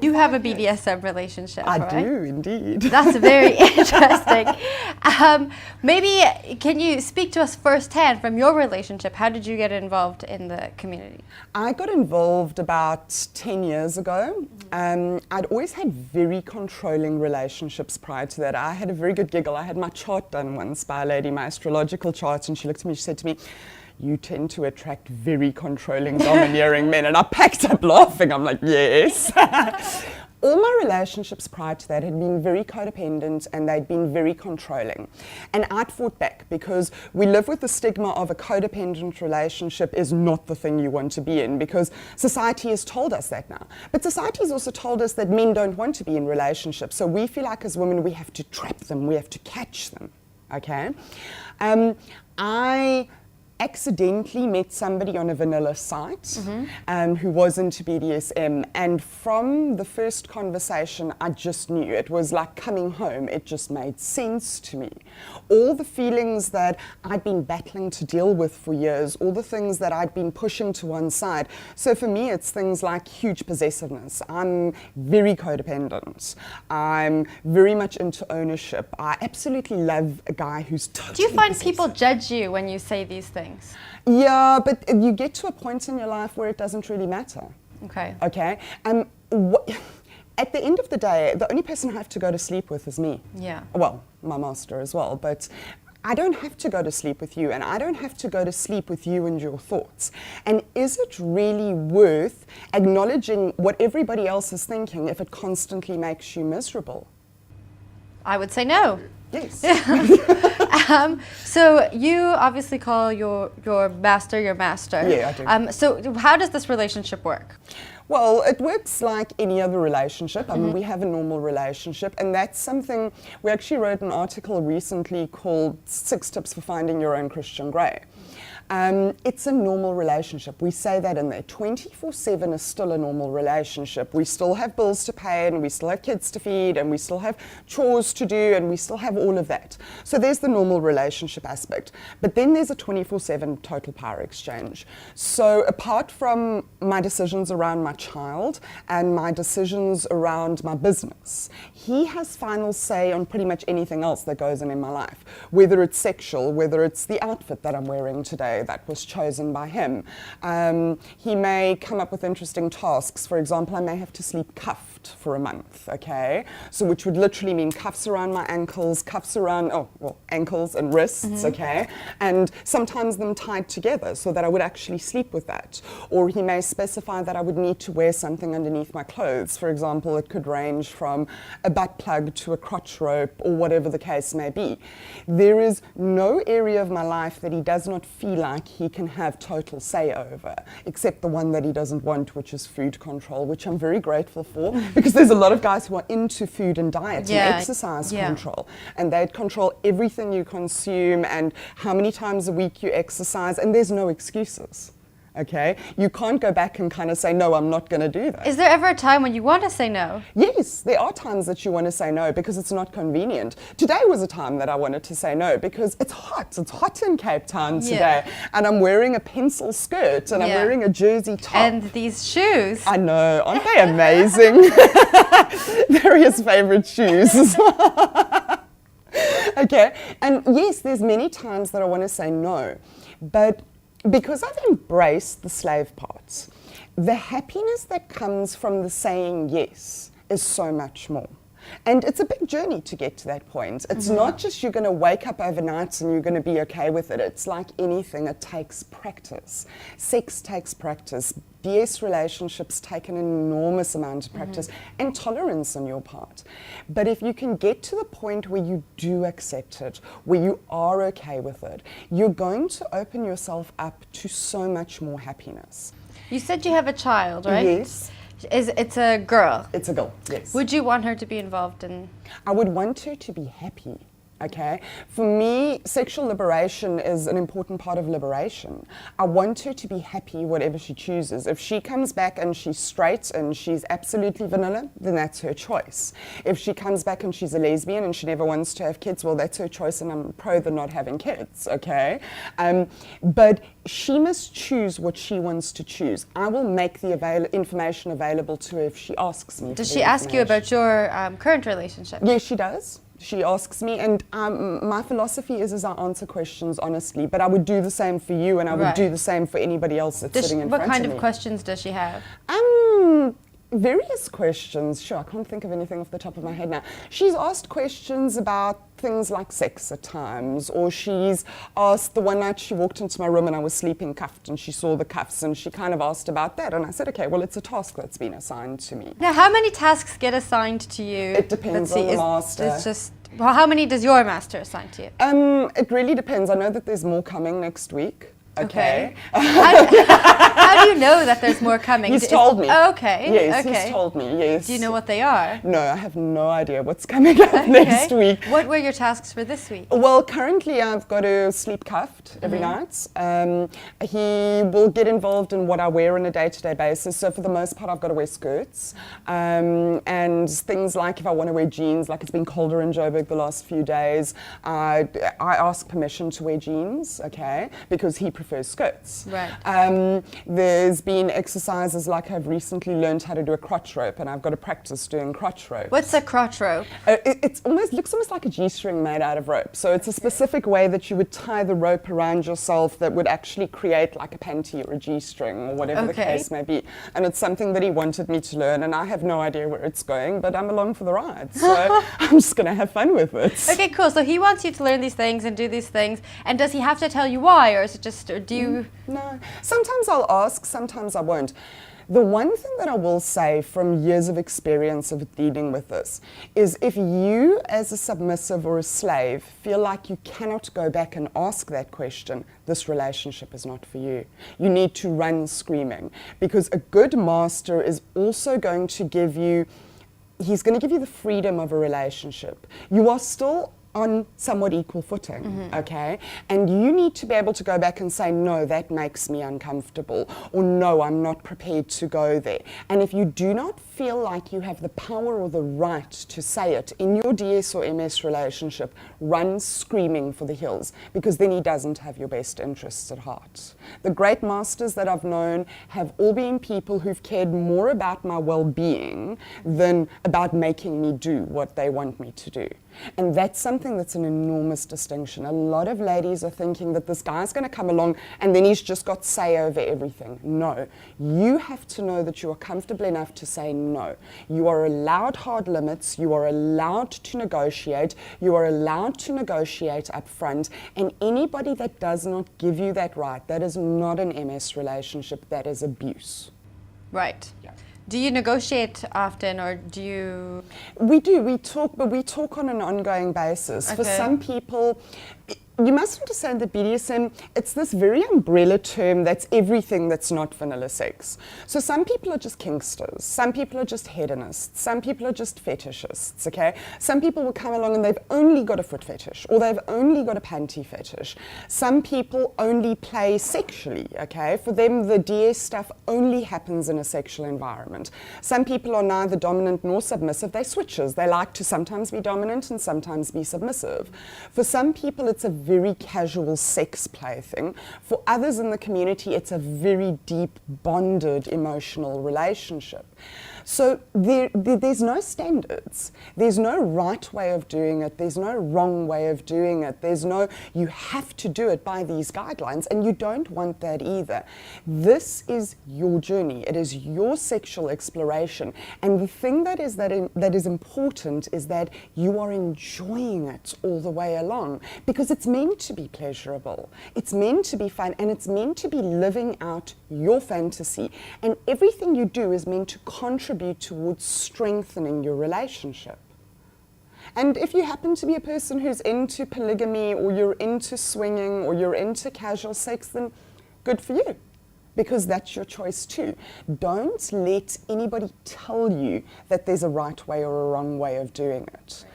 You have a BDSM relationship, I right? do, indeed. That's very interesting. Maybe can you speak to us firsthand from your relationship? How did you get involved in the community? I got involved about 10 years ago. I'd always had very controlling relationships prior to that. I had a very good giggle. I had my chart done once by a lady, my astrological chart, and she looked at me, she said to me, "You tend to attract very controlling, domineering men." And I packed up laughing. I'm like, yes. All my relationships prior to that had been very codependent and they'd been very controlling. And I'd fought back because we live with the stigma of a codependent relationship is not the thing you want to be in, because society has told us that now. But society has also told us that men don't want to be in relationships. So we feel like as women we have to trap them, we have to catch them, okay? I accidentally met somebody on a vanilla site who was into BDSM, and from the first conversation I just knew it was like coming home. It just made sense to me. All the feelings that I'd been battling to deal with for years, all the things that I'd been pushing to one side. So for me it's things like huge possessiveness. I'm very codependent. I'm very much into ownership. I absolutely love a guy who's totally Do you find possessive. people judge you when you say these things? Yeah, but you get to a point in your life where it doesn't really matter. Okay. Okay? At the end of the day, the only person I have to go to sleep with is me. Yeah. Well, my master as well, but I don't have to go to sleep with you, and I don't have to go to sleep with you and your thoughts. And is it really worth acknowledging what everybody else is thinking if it constantly makes you miserable? I would say no. Yes. So you obviously call your master your master. Yeah, I do. So how does this relationship work? Well, it works like any other relationship. I mean, we have a normal relationship, and that's something, we actually wrote an article recently called 6 Tips for Finding Your Own Christian Grey. It's a normal relationship. We say that in there. 24/7 is still a normal relationship. We still have bills to pay, and we still have kids to feed, and we still have chores to do, and we still have all of that. So there's the normal relationship aspect. But then there's a 24/7 total power exchange. So apart from my decisions around my child and my decisions around my business, he has final say on pretty much anything else that goes on in my life, whether it's sexual, whether it's the outfit that I'm wearing today that was chosen by him. He may come up with interesting tasks. For example, I may have to sleep cuffed for a month, okay? So which would literally mean cuffs around my ankles, cuffs around, ankles and wrists, okay? And sometimes them tied together so that I would actually sleep with that. Or he may specify that I would need to wear something underneath my clothes. For example, it could range from a butt plug to a crotch rope or whatever the case may be. There is no area of my life that he does not feel like he can have total say over, except the one that he doesn't want, which is food control, which I'm very grateful for, because there's a lot of guys who are into food and diet and exercise control, and they'd control everything you consume and how many times a week you exercise, and there's no excuses. Okay, you can't go back and kind of say, no, I'm not going to do that. Is there ever a time when you want to say no? Yes, there are times that you want to say no because it's not convenient. Today was a time that I wanted to say no because it's hot. It's hot in Cape Town today. And I'm wearing a pencil skirt and I'm wearing a jersey top. And these shoes. I know, aren't they amazing? They're his favorite shoes as well. Okay, and yes, there's many times that I want to say no, but because I've embraced the slave parts, the happiness that comes from the saying yes is so much more. And it's a big journey to get to that point. It's not just you're going to wake up overnight and you're going to be okay with it. It's like anything, it takes practice. Sex takes practice. BS relationships take an enormous amount of practice and tolerance on your part. But if you can get to the point where you do accept it, where you are okay with it, you're going to open yourself up to so much more happiness. You said you have a child, right? Yes. It's a girl? It's a girl, yes. Would you want her to be involved in? I would want her to be happy. okay? For me, sexual liberation is an important part of liberation. I want her to be happy whatever she chooses. If she comes back and she's straight and she's absolutely vanilla, then that's her choice. If she comes back and she's a lesbian and she never wants to have kids, well, that's her choice, and I'm pro the not having kids, okay? But she must choose what she wants to choose. I will make the information available to her if she asks me. Does she ask you about your current relationship? Yes, she does. She asks me, and my philosophy is I answer questions honestly, but I would do the same for you, and I would do the same for anybody else that's sitting in front of me. What kind of questions does she have? Various questions. Sure, I can't think of anything off the top of my head now. She's asked questions about things like sex at times, or she's asked, the one night she walked into my room and I was sleeping cuffed and she saw the cuffs and she kind of asked about that, and I said, okay, well, it's a task that's been assigned to me. Now, how many tasks get assigned to you? It depends on the master. It's just, well, how many does your master assign to you? It really depends. I know that there's more coming next week. Okay. How do you know that there's more coming? He's told me. Oh, okay. Yes, okay. he's told me, yes. Do you know what they are? No, I have no idea what's coming up next week. What were your tasks for this week? Well, currently I've got to sleep cuffed every night. He will get involved in what I wear on a day-to-day basis. So for the most part, I've got to wear skirts. And things like if I want to wear jeans, like it's been colder in Joburg the last few days, I ask permission to wear jeans, okay, because he prefers skirts. Right. There's been exercises like I've recently learned how to do a crotch rope, and I've got to practice doing crotch rope. What's a crotch rope? It looks almost like a G-string made out of rope. So it's a specific way that you would tie the rope around yourself that would actually create like a panty or a G-string or whatever the case may be. And it's something that he wanted me to learn, and I have no idea where it's going, but I'm along for the ride. So I'm just going to have fun with it. Okay, cool. So he wants you to learn these things and do these things. And does he have to tell you why, or is it just, or do you? No. Sometimes I'll ask, sometimes I won't. The one thing that I will say from years of experience of dealing with this is if you as a submissive or a slave feel like you cannot go back and ask that question, this relationship is not for you. You need to run screaming, because a good master is also going to give you, he's going to give you the freedom of a relationship. You are still on somewhat equal footing, okay? And you need to be able to go back and say, no, that makes me uncomfortable, or no, I'm not prepared to go there. And if you do not feel like you have the power or the right to say it in your DS or MS relationship, run screaming for the hills, because then he doesn't have your best interests at heart. The great masters that I've known have all been people who've cared more about my well-being than about making me do what they want me to do. And that's something that's an enormous distinction. A lot of ladies are thinking that this guy's going to come along and then he's just got say over everything. No, you have to know that you are comfortable enough to say no. You are allowed hard limits, you are allowed to negotiate, you are allowed to negotiate up front, and anybody that does not give you that right, that is not an MS relationship, that is abuse. Right. Yeah. Do you negotiate often, or do you? We do. We talk, but we talk on an ongoing basis. Okay. For some people, you must understand that BDSM, it's this very umbrella term that's everything that's not vanilla sex. So some people are just kinksters, some people are just hedonists, some people are just fetishists, okay? Some people will come along and they've only got a foot fetish, or they've only got a panty fetish. Some people only play sexually, okay? For them, the DS stuff only happens in a sexual environment. Some people are neither dominant nor submissive, they're switches. They like to sometimes be dominant and sometimes be submissive. For some people, it's a very casual sex play thing. For others in the community, it's a very deep, bonded, emotional relationship. So there's no standards. There's no right way of doing it. There's no wrong way of doing it. There's no, you have to do it by these guidelines, and you don't want that either. This is your journey. It is your sexual exploration. And the thing that is important is that you are enjoying it all the way along, because it's meant to be pleasurable. It's meant to be fun, and it's meant to be living out your fantasy. And everything you do is meant to contribute towards strengthening your relationship. And if you happen to be a person who's into polygamy, or you're into swinging, or you're into casual sex, then good for you, because that's your choice too. Don't let anybody tell you that there's a right way or a wrong way of doing it.